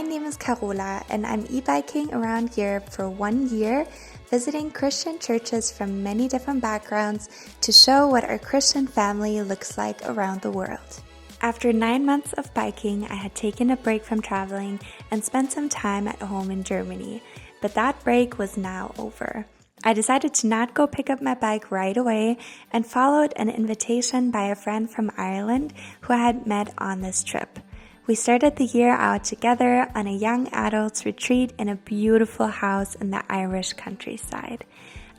name is Carola, and I'm e-biking around Europe for 1 year, visiting Christian churches from many different backgrounds to show what our Christian family looks like around the world. After 9 months of biking, I had taken a break from traveling and spent some time at home in Germany, but that break was now over. I decided to not go pick up my bike right away and followed an invitation by a friend from Ireland who I had met on this trip. We started the year out together on a young adults retreat in a beautiful house in the Irish countryside.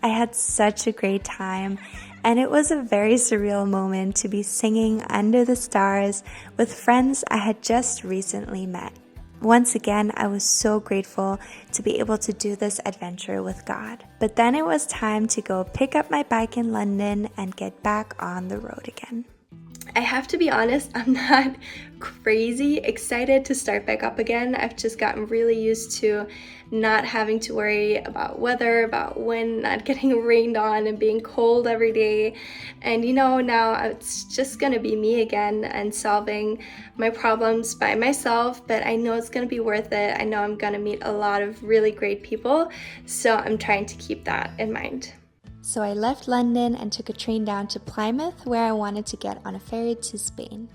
I had such a great time, and it was a very surreal moment to be singing under the stars with friends I had just recently met. Once again, I was so grateful to be able to do this adventure with God. But then it was time to go pick up my bike in London and get back on the road again. I have to be honest, I'm not crazy excited to start back up again. I've just gotten really used to not having to worry about weather, about wind, not getting rained on and being cold every day. And now it's just gonna be me again and solving my problems by myself, but I know it's gonna be worth it. I know I'm gonna meet a lot of really great people, so I'm trying to keep that in mind. So I left London and took a train down to Plymouth, where I wanted to get on a ferry to Spain.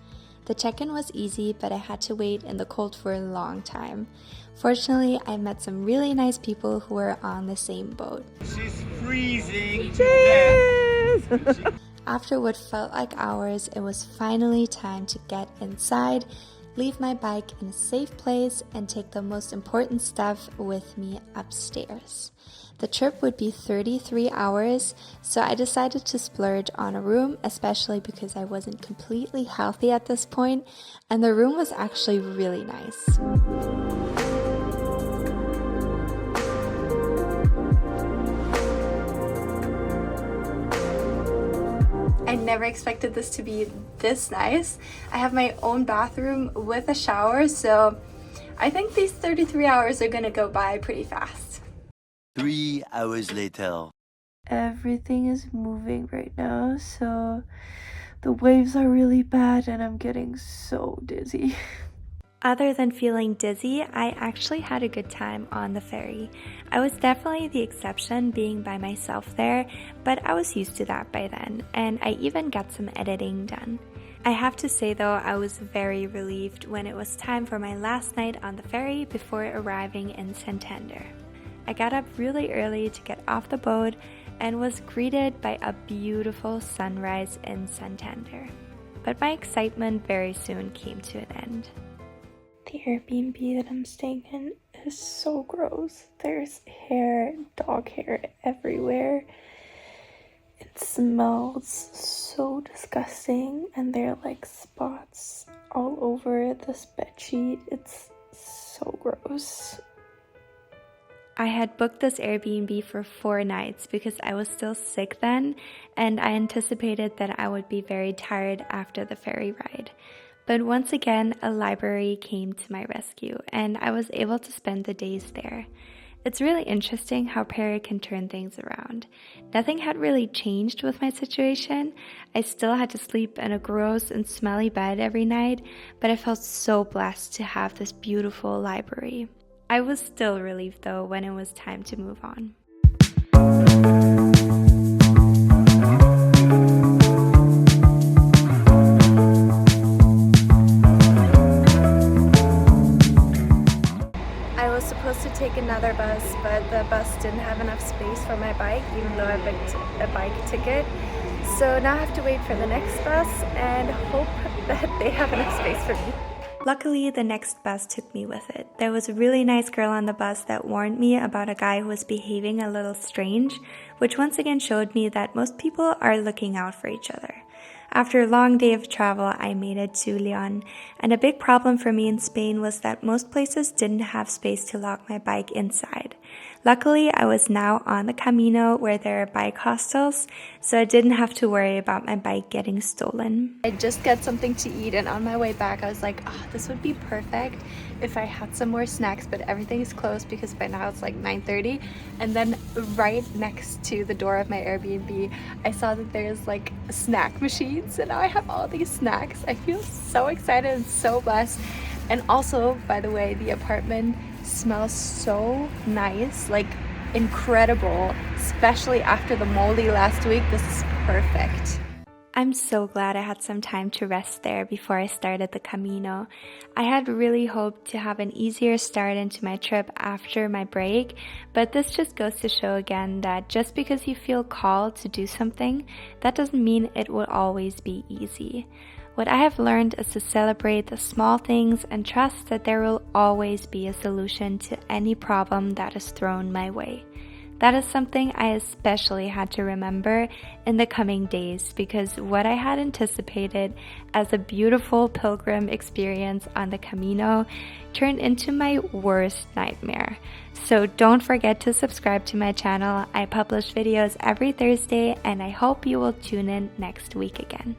The check-in was easy, but I had to wait in the cold for a long time. Fortunately, I met some really nice people who were on the same boat. She's freezing to death. After what felt like hours, it was finally time to get inside, leave my bike in a safe place, and take the most important stuff with me upstairs. The trip would be 33 hours, so I decided to splurge on a room, especially because I wasn't completely healthy at this point, and the room was actually really nice. I never expected this to be this nice. I have my own bathroom with a shower, so I think these 33 hours are gonna go by pretty fast. 3 hours later. Everything is moving right now, so the waves are really bad and I'm getting so dizzy. Other than feeling dizzy, I actually had a good time on the ferry. I was definitely the exception being by myself there, but I was used to that by then, and I even got some editing done. I have to say though, I was very relieved when it was time for my last night on the ferry before arriving in Santander. I got up really early to get off the boat and was greeted by a beautiful sunrise in Santander. But my excitement very soon came to an end. The Airbnb that I'm staying in is so gross. There's dog hair everywhere. It smells so disgusting, and there are like spots all over this bedsheet. It's so gross. I had booked this Airbnb for 4 nights because I was still sick then, and I anticipated that I would be very tired after the ferry ride. But once again, a library came to my rescue, and I was able to spend the days there. It's really interesting how prayer can turn things around. Nothing had really changed with my situation. I still had to sleep in a gross and smelly bed every night, but I felt so blessed to have this beautiful library. I was still relieved though when it was time to move on. I was supposed to take another bus, but the bus didn't have enough space for my bike, even though I booked a bike ticket. So now I have to wait for the next bus and hope that they have enough space for me. Luckily, the next bus took me with it. There was a really nice girl on the bus that warned me about a guy who was behaving a little strange, which once again showed me that most people are looking out for each other. After a long day of travel, I made it to Leon, and a big problem for me in Spain was that most places didn't have space to lock my bike inside. Luckily, I was now on the Camino where there are bike hostels, so I didn't have to worry about my bike getting stolen. I just got something to eat, and on my way back I was like, oh, this would be perfect if I had some more snacks, but everything is closed because by now it's like 9:30. And then right next to the door of my Airbnb, I saw that there's like snack machines, and now I have all these snacks. I feel so excited and so blessed. And also, by the way, the apartment smells so nice, like incredible, especially after the moldy last week. This is perfect. I'm so glad I had some time to rest there before I started the Camino. I had really hoped to have an easier start into my trip after my break, but this just goes to show again that just because you feel called to do something, that doesn't mean it will always be easy. What I have learned is to celebrate the small things and trust that there will always be a solution to any problem that is thrown my way. That is something I especially had to remember in the coming days, because what I had anticipated as a beautiful pilgrim experience on the Camino turned into my worst nightmare. So don't forget to subscribe to my channel. I publish videos every Thursday, and I hope you will tune in next week again.